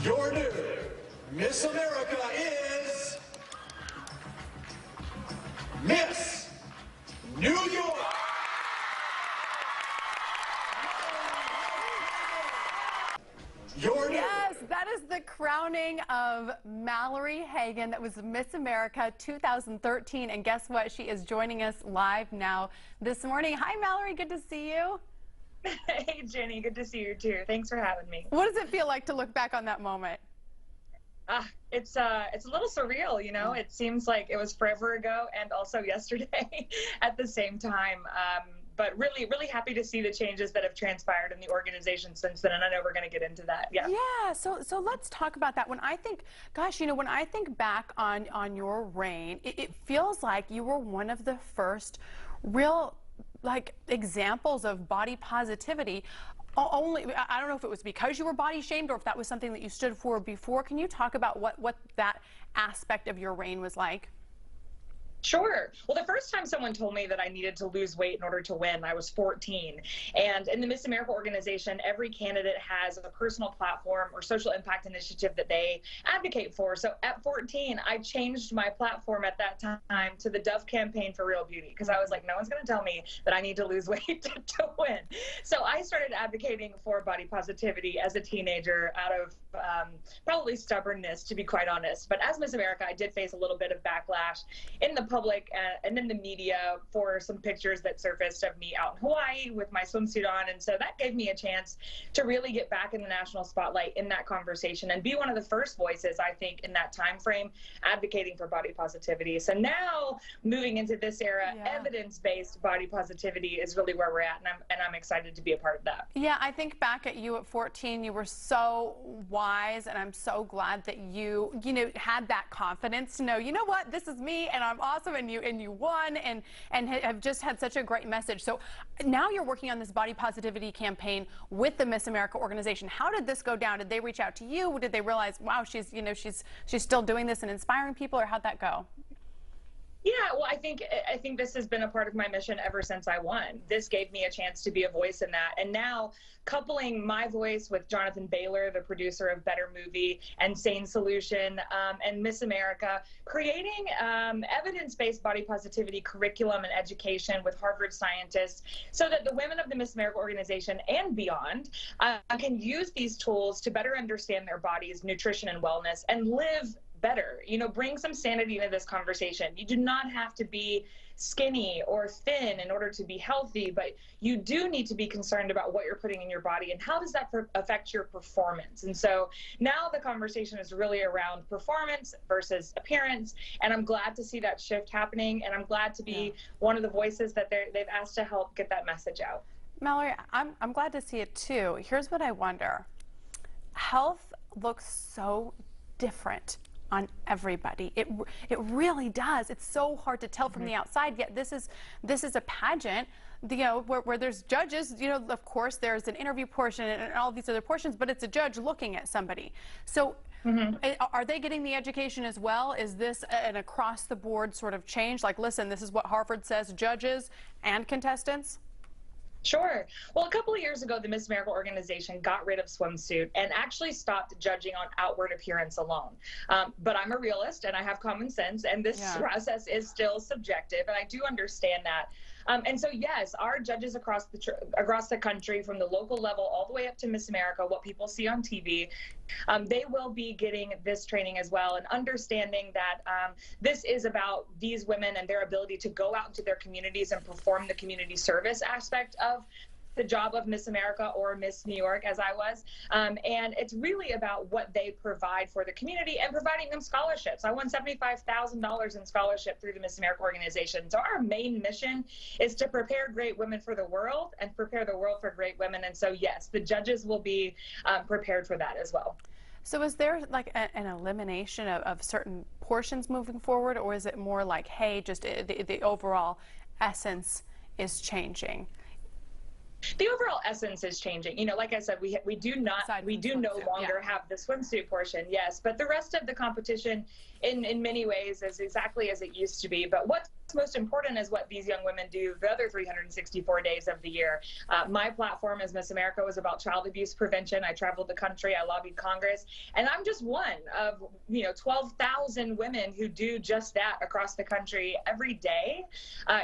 Your new Miss America is Miss New York. Yes, that is the crowning of Mallory Hagan. That was Miss America 2013. And guess what? She is joining us live now this morning. Hi, Mallory. Good to see you. Hey, Jenny. Good to see you, too. Thanks for having me. What does it feel like to look back on that moment? It's a little surreal, you know. It seems like it was forever ago and also yesterday at the same time. But really, really happy to see the changes that have transpired in the organization since then, and I know we're going to get into that. Yeah. Yeah. So let's talk about that. When I think, gosh, you know, when I think back on your reign, it feels like you were one of the first real examples of body positivity. Only, I don't know if it was because you were body shamed or if that was something that you stood for before. Can you talk about what that aspect of your reign was like? Sure. Well, the first time someone told me that I needed to lose weight in order to win, I was 14. And in the Miss America organization, every candidate has a personal platform or social impact initiative that they advocate for. So at 14, I changed my platform at that time to the Dove Campaign for Real Beauty, because I was like, no one's going to tell me that I need to lose weight to win. So I started advocating for body positivity as a teenager out of probably stubbornness, to be quite honest. But as Miss America, I did face a little bit of backlash in the public and in the media for some pictures that surfaced of me out in Hawaii with my swimsuit on. And so that gave me a chance to really get back in the national spotlight in that conversation and be one of the first voices, I think, in that time frame advocating for body positivity. So now moving into this era, evidence-based body positivity is really where we're at, and I'm excited to be a part of that. Yeah, I think back at you at 14, you were so wise, and I'm so glad that you had that confidence to know, you know what, this is me, and I'm awesome, and you won, and have just had such a great message. So now you're working on this body positivity campaign with the Miss America organization. How did this go down? Did they reach out to you? Did they realize, wow, she's still doing this and inspiring people, or how'd that go? Yeah, well, I think this has been a part of my mission ever since I won. This gave me a chance to be a voice in that. And now, coupling my voice with Jonathan Baylor, the producer of Better Movie and Sane Solution, and Miss America, creating evidence-based body positivity curriculum and education with Harvard scientists so that the women of the Miss America organization and beyond can use these tools to better understand their bodies, nutrition and wellness, and live better. You know, bring some sanity into this conversation. You do not have to be skinny or thin in order to be healthy, but you do need to be concerned about what you're putting in your body and how does that affect your performance. And so now the conversation is really around performance versus appearance, and I'm glad to see that shift happening, and I'm glad to be one of the voices that they've asked to help get that message out. Mallory, I'm glad to see it too. Here's what I wonder. Health looks so different on everybody. It really does. It's so hard to tell from the outside, yet this is a pageant, you know, where there's judges, you know, of course there's an interview portion and all these other portions, but it's a judge looking at somebody. So are they getting the education as well? Is this an across the board sort of change? Like, listen, this is what Harvard says, judges and contestants? Sure. Well, a couple of years ago, the Miss America organization got rid of swimsuit and actually stopped judging on outward appearance alone. But I'm a realist and I have common sense, and this process is still subjective, and I do understand that. And so, yes, our judges across the country, from the local level all the way up to Miss America, what people see on TV, they will be getting this training as well, and understanding that this is about these women and their ability to go out into their communities and perform the community service aspect of the job of Miss America or Miss New York, as I was. And it's really about what they provide for the community and providing them scholarships. I won $75,000 in scholarship through the Miss America organization. So our main mission is to prepare great women for the world and prepare the world for great women. And so, yes, the judges will be prepared for that as well. So is there like an elimination of certain portions moving forward, or is it more like, hey, just the overall essence is changing? The overall essence is changing. You know, like I said, we do no longer have the swimsuit portion, yes, but the rest of the competition in many ways is exactly as it used to be. But what's most important is what these young women do the other 364 days of the year. My platform as Miss America was about child abuse prevention. I traveled the country, I lobbied Congress, and I'm just one of 12,000 women who do just that across the country every day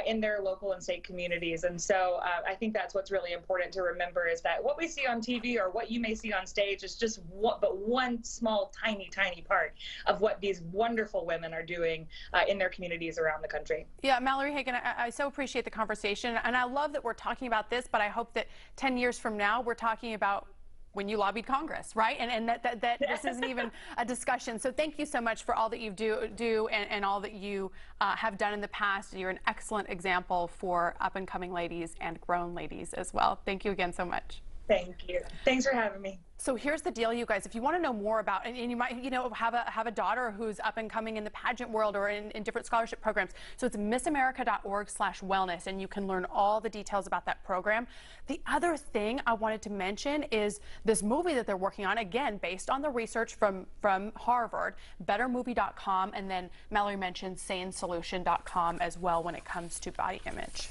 in their local and state communities. And so I think that's what's really important to remember, is that what we see on TV or what you may see on stage is just one small, tiny part of what these wonderful women are doing in their communities around the country. Yeah, Mallory Hagan, I so appreciate the conversation, and I love that we're talking about this, but I hope that 10 years from now we're talking about when you lobbied Congress, right? And that this isn't even a discussion. So thank you so much for all that you do and all that you have done in the past. You're an excellent example for up-and-coming ladies and grown ladies as well. Thank you again so much. Thank you. Thanks for having me. So here's the deal, you guys. If you want to know more about, and you might, have a daughter who's up and coming in the pageant world or in different scholarship programs. So it's missamerica.org/wellness, and you can learn all the details about that program. The other thing I wanted to mention is this movie that they're working on, again, based on the research from Harvard, bettermovie.com, and then Mallory mentioned sanesolution.com as well when it comes to body image.